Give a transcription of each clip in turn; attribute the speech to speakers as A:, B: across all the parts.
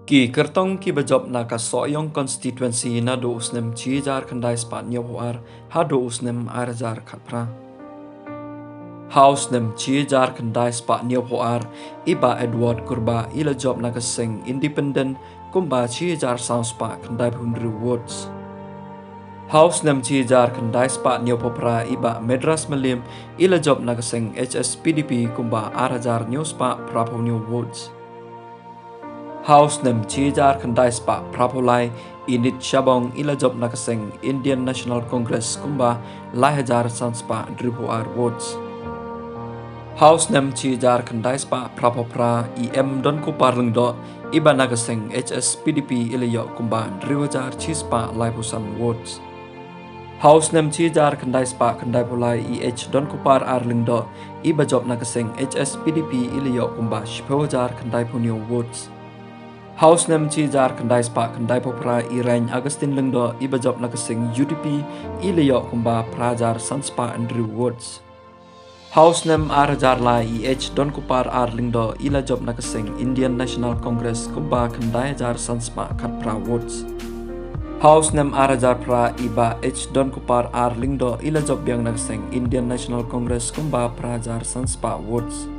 A: Kyrtong Kiba naka Sohïong Constituency Naduh Snem jar khandai spat nyobuar Haduh Snem jar khatpra. House Snem jar khandai spat nyobuar iba Edward kurba ila job naka sing independent kumba jar sound spat khandai hundru woods. House Snem jar khandai spat nyopopra iba Medras Malim ila job naka sing HSPDP kumba jar new spat prapo new woods. House Snem jar khandai spa prapolai init Shabong ila job nakaseng Indian National Congress kumba lahajar sanspa dribuar woods. House Snem jar khandai spa prapopra don kupar lengdo iba nakaseng HSPDP ila yo kumba driwajar chispa laipusan woods. House Snem jar khandai spa khandai polai don kupar lengdo iba job nakaseng HSPDP ila yo kumba shipojar khandai punyo woods. House Snem jar khandai spa khandai popra irain Agustin lengdo iba job nakasing UDP ilayo kumba prajar sanspa Andrew Woods. House Snem jar lai don kupar lengdo ila job nakasing Indian National Congress kumba khandai jar sanspa khatpra Woods. House Snem jar pra iba don kupar lengdo ila job yang nakasing Indian National Congress kumba prajar sanspa Woods.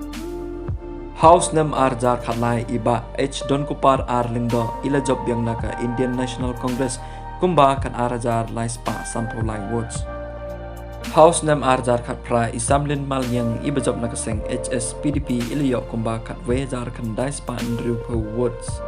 A: House Snem jar khalai iba don kupar lengdo ila job yang naka Indian National Congress kumba kan jar lai spa sampo lai woods. House Snem jar khatpra isamlin mal yang iba job naka seng HSPDP ila yo kumba kat we jar kan dai spa Andrew woods.